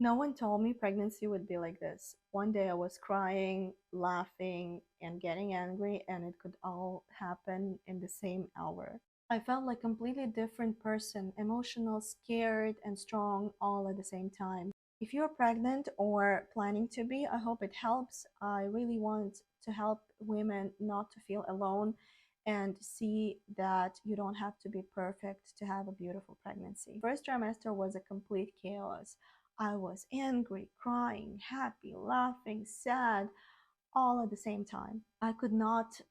No one told me pregnancy would be like this. One day I was crying, laughing, and getting angry, and it could all happen in the same hour. I felt like a completely different person, emotional, scared, and strong all at the same time. If you're pregnant or planning to be, I hope it helps. I really want to help women not to feel alone and see that you don't have to be perfect to have a beautiful pregnancy. First trimester was a complete chaos. I was angry, crying, happy, laughing, sad, all at the same time. I could not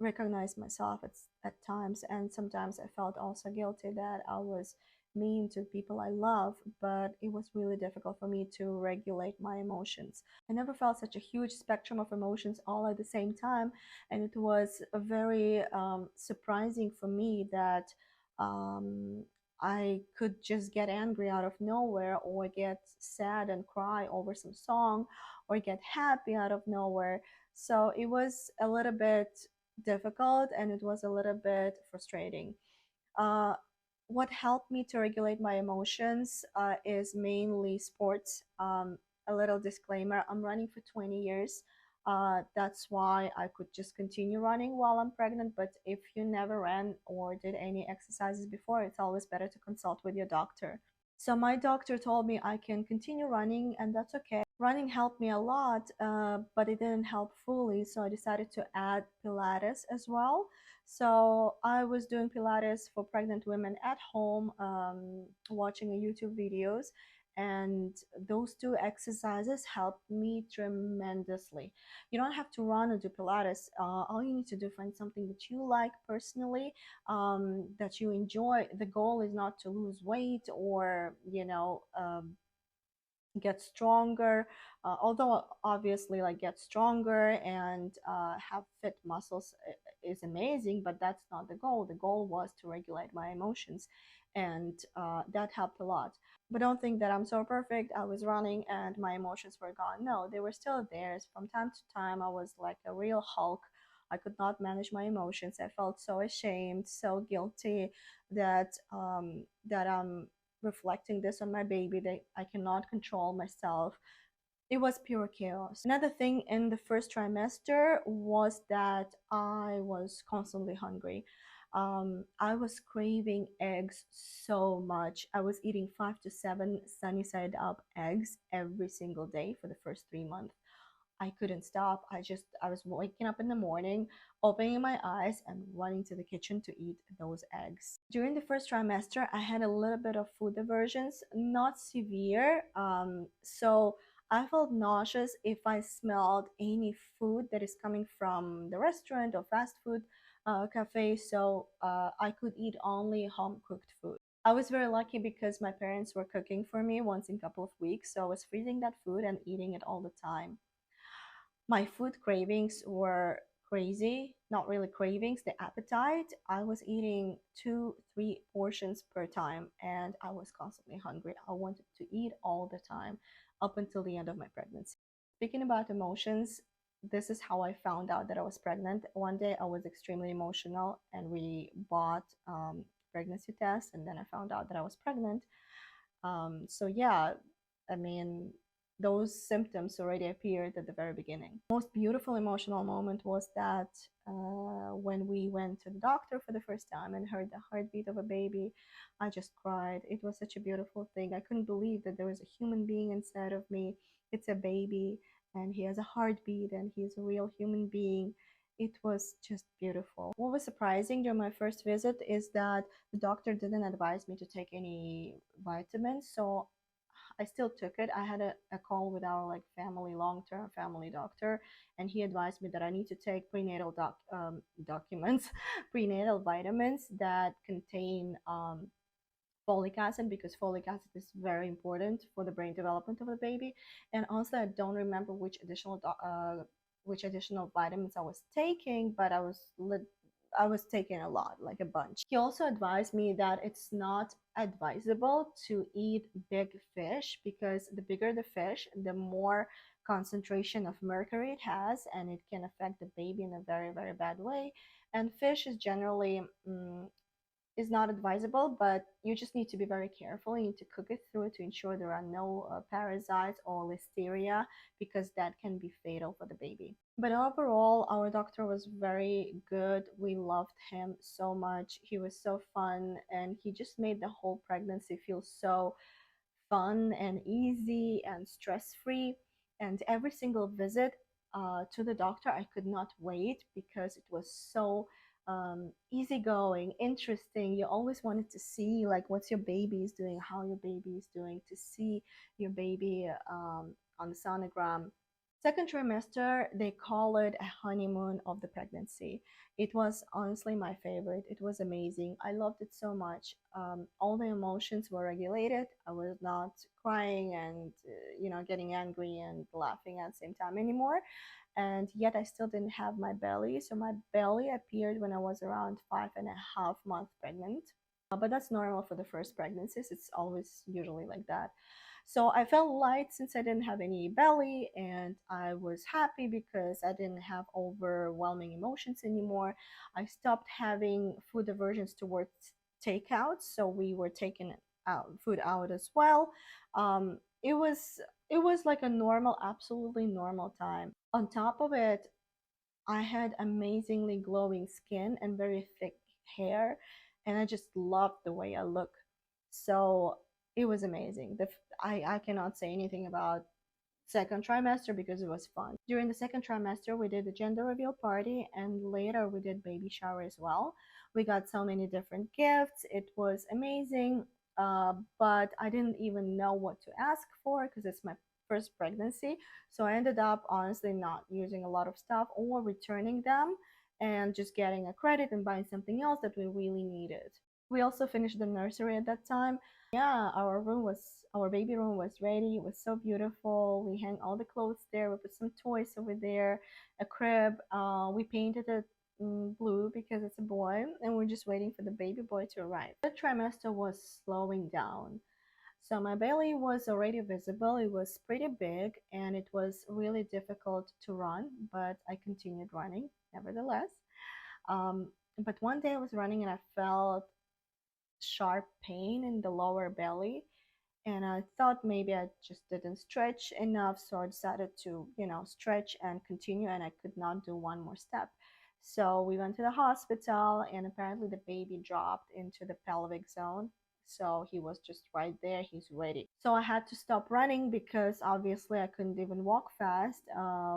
recognize myself at times, and sometimes I felt also guilty that I was mean to people I love, but it was really difficult for me to regulate my emotions. I never felt such a huge spectrum of emotions all at the same time, and it was a very surprising for me that um, I could just get angry out of nowhere, or get sad and cry over some song, or get happy out of nowhere. So it was a little bit difficult, and it was a little bit frustrating. Uh, what helped me to regulate my emotions is mainly sports. A little disclaimer, I'm running for 20 years. That's why I could just continue running while I'm pregnant. But if you never ran or did any exercises before, it's always better to consult with your doctor. So my doctor told me I can continue running, and that's okay. Running helped me a lot, but it didn't help fully. So I decided to add Pilates as well. So I was doing Pilates for pregnant women at home, watching a YouTube videos, and those two exercises helped me tremendously. You don't have to run or do Pilates. All you need to do, find something that you like personally, that you enjoy. The goal is not to lose weight or get stronger, although obviously like get stronger and have fit muscles is amazing, but that's not the goal. The goal was to regulate my emotions, and that helped a lot. But don't think that I'm so perfect. I was running and my emotions were gone. No, they were still there. From time to time I was like a real Hulk. I could not manage my emotions. I felt so ashamed, so guilty that I'm reflecting this on my baby, that I cannot control myself. It was pure chaos. Another thing in the first trimester was that I was constantly hungry. I was craving eggs so much. I was eating 5 to 7 sunny side up eggs every single day for the first 3 months. I couldn't stop. I was waking up in the morning, opening my eyes, and running to the kitchen to eat those eggs. During the first trimester, I had a little bit of food aversions, not severe. So I felt nauseous if I smelled any food that is coming from the restaurant or fast food cafe. So I could eat only home cooked food. I was very lucky because my parents were cooking for me once in a couple of weeks, so I was freezing that food and eating it all the time. My food cravings were crazy. Not really cravings, the appetite. I was eating 2 3 portions per time, and I was constantly hungry. I wanted to eat all the time up until the end of my pregnancy. Speaking about emotions, this is how I found out that I was pregnant. One day I was extremely emotional, and we bought pregnancy tests, and then I found out that I was pregnant. So yeah, I mean, those symptoms already appeared at the very beginning. Most beautiful emotional moment was that when we went to the doctor for the first time and heard the heartbeat of a baby, I just cried. It was such a beautiful thing. I couldn't believe that there was a human being inside of me. It's a baby, and he has a heartbeat, and he's a real human being. It was just beautiful. What was surprising during my first visit is that the doctor didn't advise me to take any vitamins, so I still took it. I had a call with our like family long-term family doctor, and he advised me that I need to take prenatal documents, prenatal vitamins that contain folic acid, because folic acid is very important for the brain development of the baby. And honestly, I don't remember which additional vitamins I was taking, but I was taking a lot, like a bunch. He also advised me that it's not advisable to eat big fish, because the bigger the fish, the more concentration of mercury it has, and it can affect the baby in a very, very bad way. And fish is generally is not advisable, but you just need to be very careful. You need to cook it through to ensure there are no parasites or listeria, because that can be fatal for the baby. But overall, our doctor was very good. We loved him so much. He was so fun, and he just made the whole pregnancy feel so fun and easy and stress free. And every single visit to the doctor, I could not wait because it was so easygoing, interesting. You always wanted to see like what's your baby is doing, how your baby is doing, to see your baby on the sonogram. Second trimester, they call it a honeymoon of the pregnancy. It was honestly my favorite. It was amazing. I loved it so much. All the emotions were regulated. I was not crying and getting angry and laughing at the same time anymore. And yet I still didn't have my belly. So my belly appeared when I was around 5.5 months pregnant. But that's normal for the first pregnancies. It's always usually like that. So I felt light since I didn't have any belly, and I was happy because I didn't have overwhelming emotions anymore. I stopped having food aversions towards takeout, so we were taking food out as well. It was like a normal, absolutely normal time. On top of it, I had amazingly glowing skin and very thick hair, and I just loved the way I look. So it was amazing. I cannot say anything about second trimester because it was fun. During the second trimester, we did a gender reveal party, and later we did baby shower as well. We got so many different gifts. It was amazing, but I didn't even know what to ask for because it's my first pregnancy. So I ended up honestly not using a lot of stuff or returning them and just getting a credit and buying something else that we really needed. We also finished the nursery at that time. Yeah, our baby room was ready. It was so beautiful. We hang all the clothes there. We put some toys over there, a crib. We painted it blue because it's a boy, and we're just waiting for the baby boy to arrive. The trimester was slowing down. So my belly was already visible. It was pretty big, and it was really difficult to run, but I continued running nevertheless. But one day I was running and I felt sharp pain in the lower belly, and I thought maybe I just didn't stretch enough, so I decided to stretch and continue, and I could not do one more step. So we went to the hospital, and apparently the baby dropped into the pelvic zone. So he was just right there, he's ready. So I had to stop running because obviously I couldn't even walk fast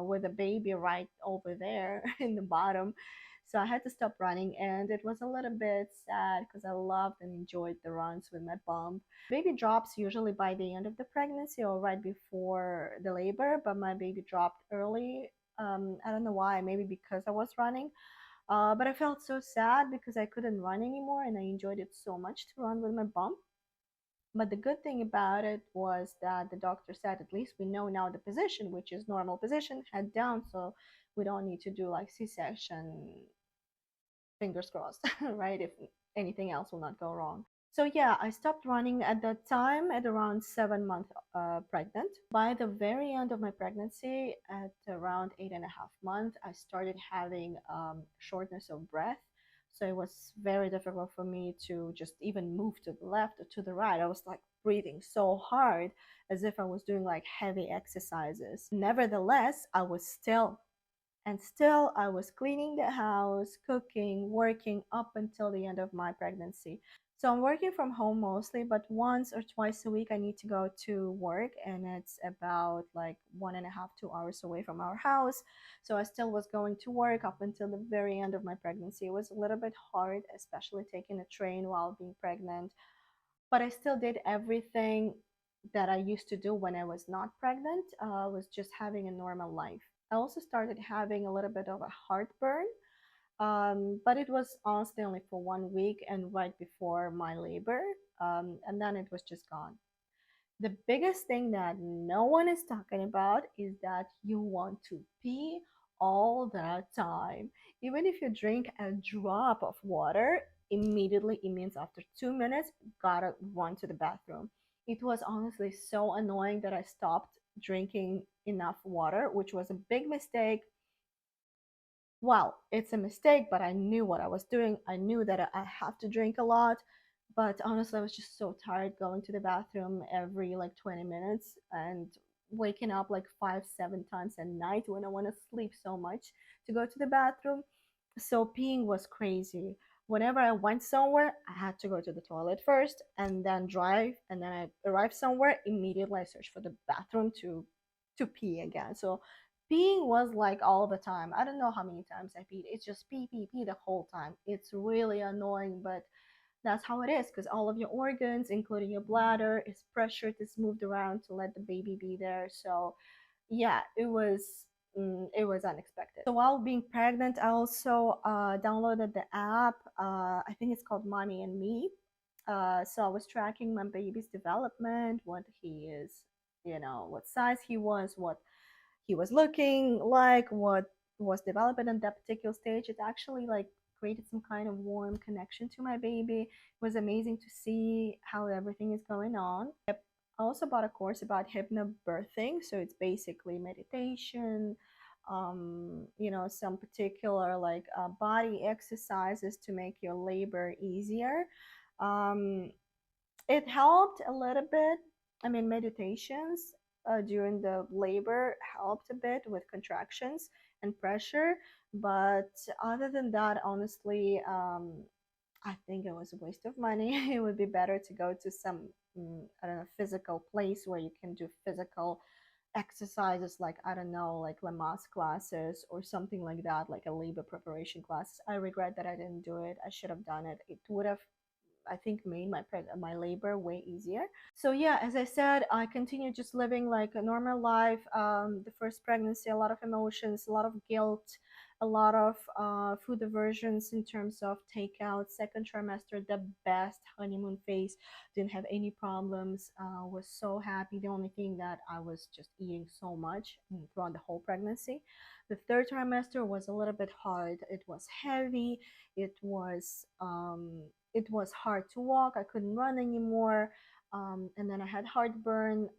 with a baby right over there in the bottom. So I had to stop running, and it was a little bit sad because I loved and enjoyed the runs with my bump. Baby drops usually by the end of the pregnancy or right before the labor, but my baby dropped early. I don't know why, maybe because I was running. But I felt so sad because I couldn't run anymore, and I enjoyed it so much to run with my bump. But the good thing about it was that the doctor said, at least we know now the position, which is normal position, head down, so we don't need to do like C-section, fingers crossed, right? If anything else will not go wrong. So yeah, I stopped running at that time at around 7 months pregnant. By the very end of my pregnancy, at around 8.5 months, I started having shortness of breath. So it was very difficult for me to just even move to the left or to the right. I was like breathing so hard as if I was doing like heavy exercises. Nevertheless, I was still I was cleaning the house, cooking, working up until the end of my pregnancy. So I'm working from home mostly, but once or twice a week I need to go to work, and it's about like 1.5, 2 hours away from our house. So I still was going to work up until the very end of my pregnancy. It was a little bit hard, especially taking a train while being pregnant, but I still did everything that I used to do when I was not pregnant. I was just having a normal life. I also started having a little bit of a heartburn, but it was honestly only for 1 week and right before my labor, and then it was just gone. The biggest thing that no one is talking about is that you want to pee all the time. Even if you drink a drop of water, immediately it means after 2 minutes, gotta run to the bathroom. It was honestly so annoying that I stopped drinking enough water, which was a big mistake. Well, it's a mistake, but I knew what I was doing. I knew that I have to drink a lot. But honestly, I was just so tired going to the bathroom every like 20 minutes and waking up like five, seven times a night when I want to sleep so much to go to the bathroom. So peeing was crazy. Whenever I went somewhere, I had to go to the toilet first and then drive. And then I arrived somewhere, immediately I searched for the bathroom to pee again. So peeing was like all the time. I don't know how many times I peed. It's just pee, pee, pee the whole time. It's really annoying, but that's how it is because all of your organs, including your bladder, is pressured, is moved around to let the baby be there. So yeah, it was unexpected. So while being pregnant, I also downloaded the app. I think it's called Mommy and Me. So I was tracking my baby's development, what he is, what size he was, what he was looking like, what was developing at that particular stage. It actually like created some kind of warm connection to my baby. It was amazing to see how everything is going on. I also bought a course about hypnobirthing, so it's basically meditation, some particular like body exercises to make your labor easier. Um, it helped a little bit. I mean, meditations during the labor helped a bit with contractions and pressure. But other than that, honestly, I think it was a waste of money. It would be better to go to some, I don't know, physical place where you can do physical exercises like, I don't know, like Lamaze classes or something like that, like a labor preparation class. I regret that I didn't do it. I should have done it. It would have, I think, made my labor way easier. So yeah, as I said, I continued just living like a normal life. The first pregnancy, a lot of emotions, a lot of guilt, a lot of food aversions in terms of takeout. Second trimester, the best honeymoon phase. Didn't have any problems. Was so happy. The only thing that I was just eating so much throughout the whole pregnancy. The third trimester was a little bit hard. It was heavy. It was hard to walk. I couldn't run anymore. And then I had heartburn.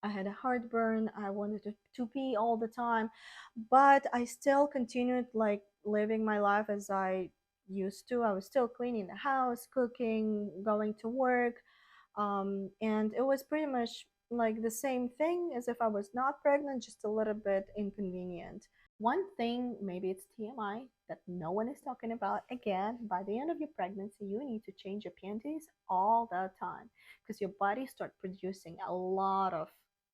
I had a heartburn. I wanted to pee all the time, but I still continued like living my life as I used to. I was still cleaning the house, cooking, going to work, and it was pretty much like the same thing as if I was not pregnant, just a little bit inconvenient. One thing, maybe it's TMI, that no one is talking about again, by the end of your pregnancy, you need to change your panties all the time because your body start producing a lot of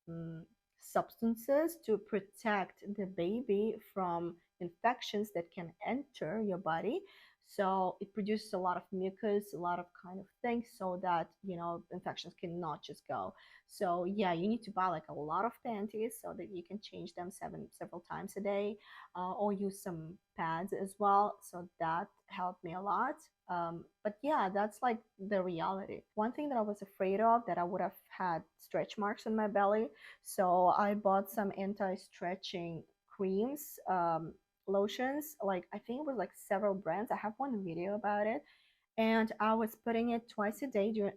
mm, substances to protect the baby from infections that can enter your body. So it produces a lot of mucus, a lot of kind of things so that, infections cannot just go. So yeah, you need to buy like a lot of panties so that you can change them several times a day, or use some pads as well. So that helped me a lot. But yeah, that's like the reality. One thing that I was afraid of, that I would have had stretch marks on my belly. So I bought some anti-stretching creams, lotions. Like I think it was like several brands. I have one video about it, and I was putting it twice a day during,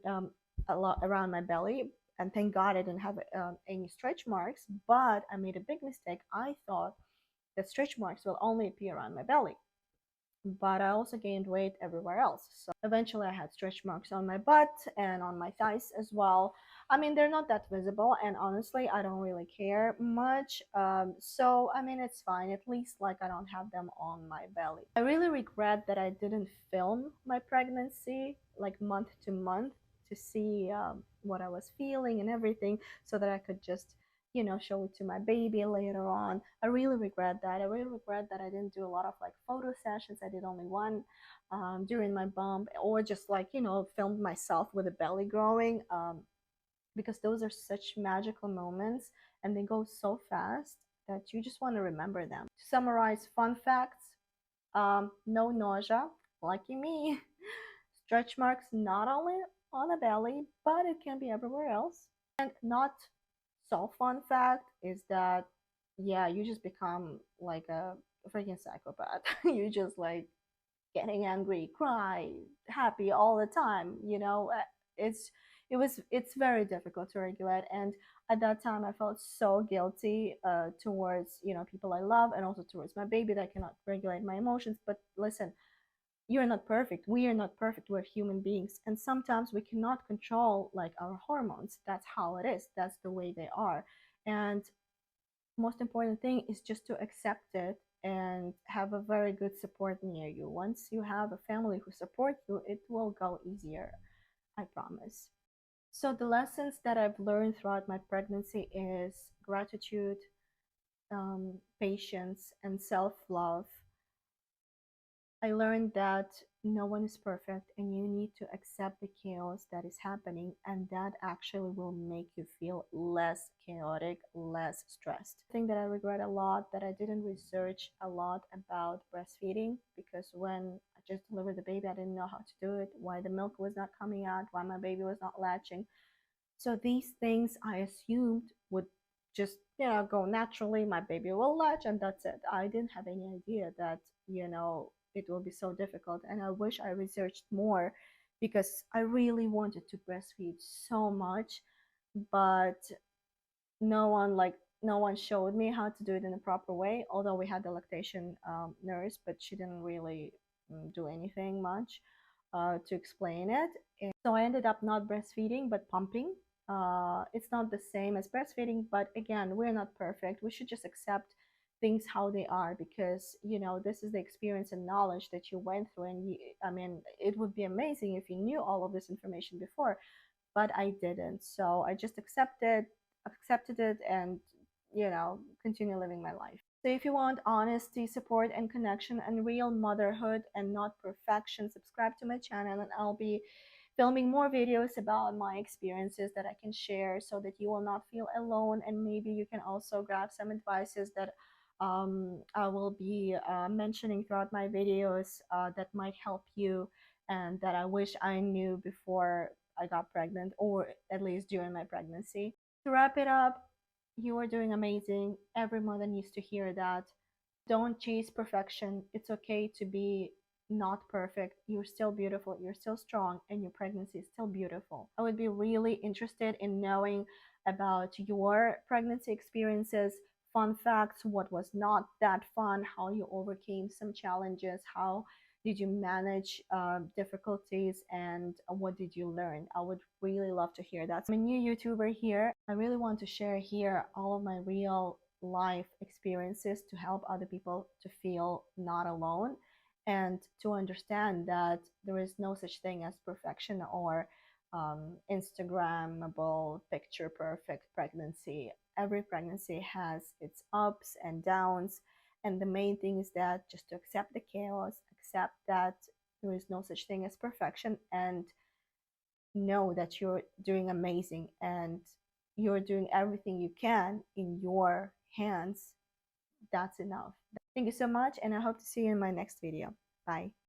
a lot around my belly. And thank God I didn't have any stretch marks. But I made a big mistake. I thought the stretch marks will only appear on my belly, but I also gained weight everywhere else. So eventually I had stretch marks on my butt and on my thighs as well. I mean, they're not that visible, and honestly, I don't really care much. So, I mean, it's fine. At least, like, I don't have them on my belly. I really regret that I didn't film my pregnancy, like, month to month to see what I was feeling and everything so that I could just show it to my baby later on. I really regret that. I really regret that I didn't do a lot of like photo sessions. I did only one during my bump, or just like, filmed myself with a belly growing, because those are such magical moments and they go so fast that you just want to remember them. To summarize, fun facts: no nausea, lucky me. Stretch marks not only on the belly, but it can be everywhere else. And not so fun fact is that, yeah, you just become like a freaking psychopath. You just like getting angry, cry, happy all the time. It's it's very difficult to regulate. And at that time I felt so guilty towards, you know, people I love, and also towards my baby, that I cannot regulate my emotions. But listen, you're not perfect, we are not perfect, we're human beings, and sometimes we cannot control like our hormones. That's how it is, that's the way they are. And most important thing is just to accept it and have a very good support near you. Once you have a family who support you, it will go easier, I promise. So the lessons that I've learned throughout my pregnancy is gratitude, patience, and self-love. I learned that no one is perfect and you need to accept the chaos that is happening, and that actually will make you feel less chaotic, less stressed. The thing that I regret a lot, that I didn't research a lot about breastfeeding, because when I just delivered the baby, I didn't know how to do it, why the milk was not coming out, why my baby was not latching. So these things I assumed would just, you know, go naturally. My baby will latch and that's it. I didn't have any idea that, you know, it will be so difficult. And I wish I researched more, because I really wanted to breastfeed so much, but no one showed me how to do it in a proper way. Although we had the lactation nurse, but she didn't really do anything much to explain it. And so I ended up not breastfeeding but pumping. It's not the same as breastfeeding, but again, we're not perfect. We should just accept things how they are, because you know this is the experience and knowledge that you went through. And I mean, it would be amazing if you knew all of this information before, but I didn't. So I just accepted it, and you know, continue living my life. So if you want honesty, support, and connection, and real motherhood and not perfection, subscribe to my channel, and I'll be filming more videos about my experiences that I can share, so that you will not feel alone, and maybe you can also grab some advices that I will be mentioning throughout my videos that might help you, and that I wish I knew before I got pregnant, or at least during my pregnancy. To wrap it up, you are doing amazing. Every mother needs to hear that. Don't chase perfection. It's okay to be not perfect. You're still beautiful, you're still strong, and your pregnancy is still beautiful. I would be really interested in knowing about your pregnancy experiences, fun facts, what was not that fun, how you overcame some challenges, how did you manage difficulties, and what did you learn? I would really love to hear that. I'm a new YouTuber here. I really want to share here all of my real life experiences to help other people to feel not alone, and to understand that there is no such thing as perfection or Instagrammable picture perfect pregnancy. Every pregnancy has its ups and downs, and the main thing is that just to accept the chaos, accept that there is no such thing as perfection, and know that you're doing amazing, and you're doing everything you can in your hands. That's enough. Thank you so much, and I hope to see you in my next video. Bye.